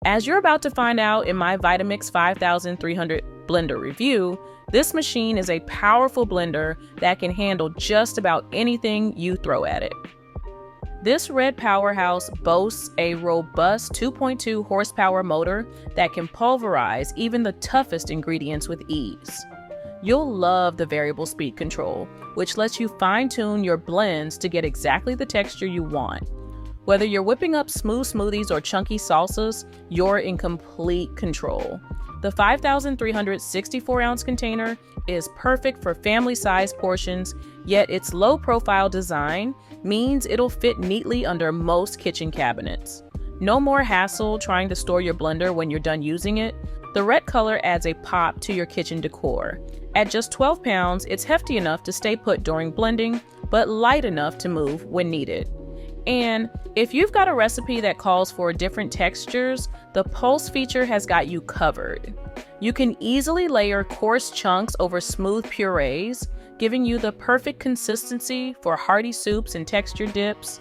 As you're about to find out in my Vitamix 5300 blender review, this machine is a powerful blender that can handle just about anything you throw at it. This red powerhouse boasts a robust 2.2 horsepower motor that can pulverize even the toughest ingredients with ease. You'll love the variable speed control, which lets you fine-tune your blends to get exactly the texture you want. Whether you're whipping up smooth smoothies or chunky salsas, you're in complete control. The 5300 64-ounce container is perfect for family-sized portions, yet its low-profile design means it'll fit neatly under most kitchen cabinets. No more hassle trying to store your blender when you're done using it. The red color adds a pop to your kitchen decor. At just 12 pounds, it's hefty enough to stay put during blending, but light enough to move when needed. And if you've got a recipe that calls for different textures, the Pulse feature has got you covered. You can easily layer coarse chunks over smooth purees, giving you the perfect consistency for hearty soups and textured dips.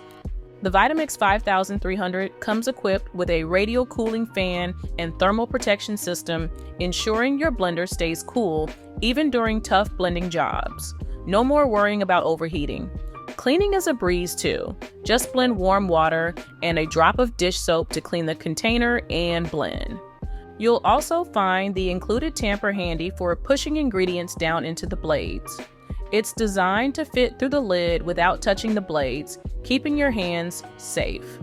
The Vitamix 5300 comes equipped with a radial cooling fan and thermal protection system, ensuring your blender stays cool even during tough blending jobs. No more worrying about overheating. Cleaning is a breeze too. Just blend warm water and a drop of dish soap to clean the container and blend. You'll also find the included tamper handy for pushing ingredients down into the blades. It's designed to fit through the lid without touching the blades, keeping your hands safe.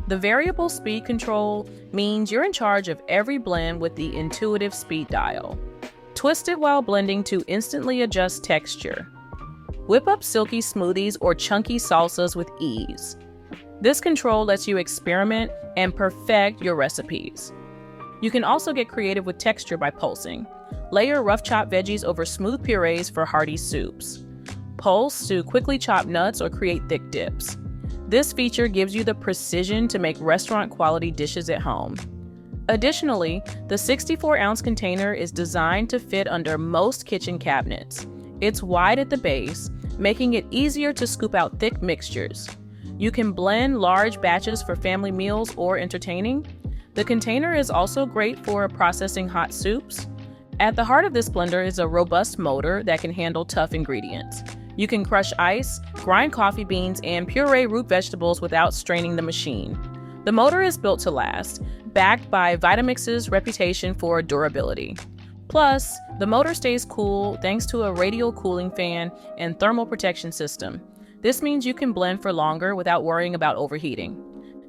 The variable speed control means you're in charge of every blend with the intuitive speed dial. Twist it while blending to instantly adjust texture. Whip up silky smoothies or chunky salsas with ease. This control lets you experiment and perfect your recipes. You can also get creative with texture by pulsing. Layer rough chopped veggies over smooth purees for hearty soups. Pulse to quickly chop nuts or create thick dips. This feature gives you the precision to make restaurant quality dishes at home. Additionally, the 64-ounce container is designed to fit under most kitchen cabinets. It's wide at the base, making it easier to scoop out thick mixtures. You can blend large batches for family meals or entertaining. The container is also great for processing hot soups. At the heart of this blender is a robust motor that can handle tough ingredients. You can crush ice, grind coffee beans, and puree root vegetables without straining the machine. The motor is built to last, backed by Vitamix's reputation for durability. Plus, the motor stays cool thanks to a radial cooling fan and thermal protection system. This means you can blend for longer without worrying about overheating.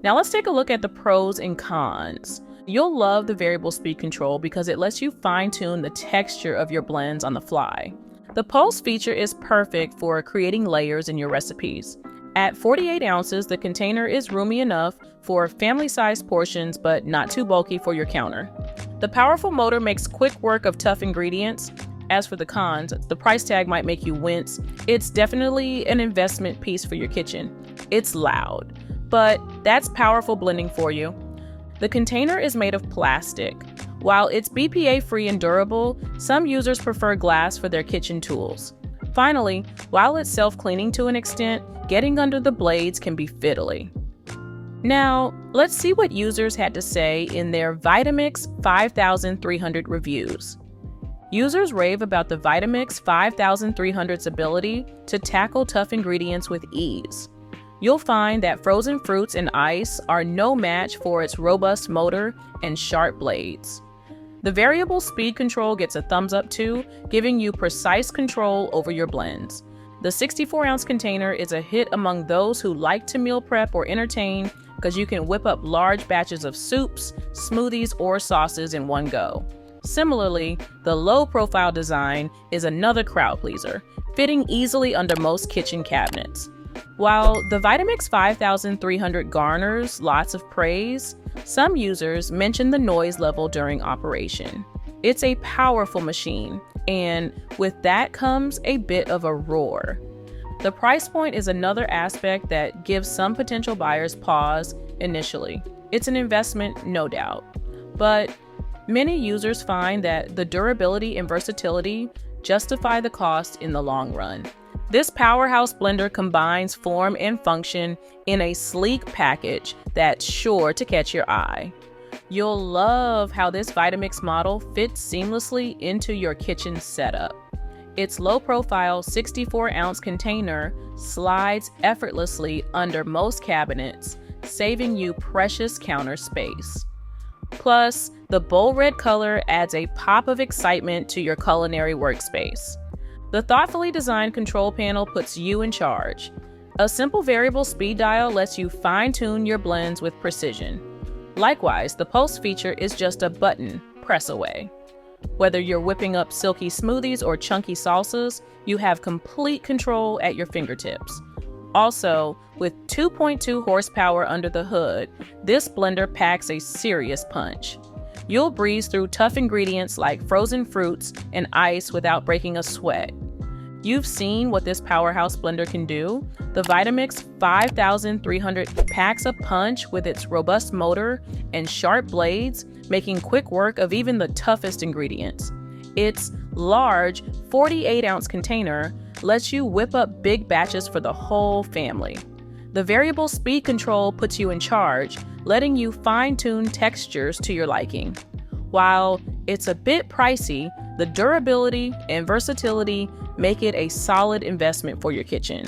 Now let's take a look at the pros and cons. You'll love the variable speed control because it lets you fine-tune the texture of your blends on the fly. The Pulse feature is perfect for creating layers in your recipes. At 48 ounces, the container is roomy enough for family-sized portions, but not too bulky for your counter. The powerful motor makes quick work of tough ingredients. As for the cons, the price tag might make you wince. It's definitely an investment piece for your kitchen. It's loud, but that's powerful blending for you. The container is made of plastic. While it's BPA-free and durable, some users prefer glass for their kitchen tools. Finally, while it's self-cleaning to an extent, getting under the blades can be fiddly. Now, let's see what users had to say in their Vitamix 5300 reviews. Users rave about the Vitamix 5300's ability to tackle tough ingredients with ease. You'll find that frozen fruits and ice are no match for its robust motor and sharp blades. The variable speed control gets a thumbs up too, giving you precise control over your blends. The 64-ounce container is a hit among those who like to meal prep or entertain because you can whip up large batches of soups, smoothies, or sauces in one go. Similarly, the low-profile design is another crowd pleaser, fitting easily under most kitchen cabinets. While the Vitamix 5300 garners lots of praise, some users mention the noise level during operation. It's a powerful machine, and with that comes a bit of a roar. The price point is another aspect that gives some potential buyers pause initially. It's an investment, no doubt, but many users find that the durability and versatility justify the cost in the long run. This powerhouse blender combines form and function in a sleek package that's sure to catch your eye. You'll love how this Vitamix model fits seamlessly into your kitchen setup. Its low-profile 64-ounce container slides effortlessly under most cabinets, saving you precious counter space. Plus, the bold red color adds a pop of excitement to your culinary workspace. The thoughtfully designed control panel puts you in charge. A simple variable speed dial lets you fine-tune your blends with precision. Likewise, the pulse feature is just a button press away. Whether you're whipping up silky smoothies or chunky salsas, you have complete control at your fingertips. Also, with 2.2 horsepower under the hood, this blender packs a serious punch. You'll breeze through tough ingredients like frozen fruits and ice without breaking a sweat. You've seen what this powerhouse blender can do. The Vitamix 5300 packs a punch with its robust motor and sharp blades, making quick work of even the toughest ingredients. Its large 48-ounce container lets you whip up big batches for the whole family. The variable speed control puts you in charge, letting you fine-tune textures to your liking. While it's a bit pricey, the durability and versatility make it a solid investment for your kitchen.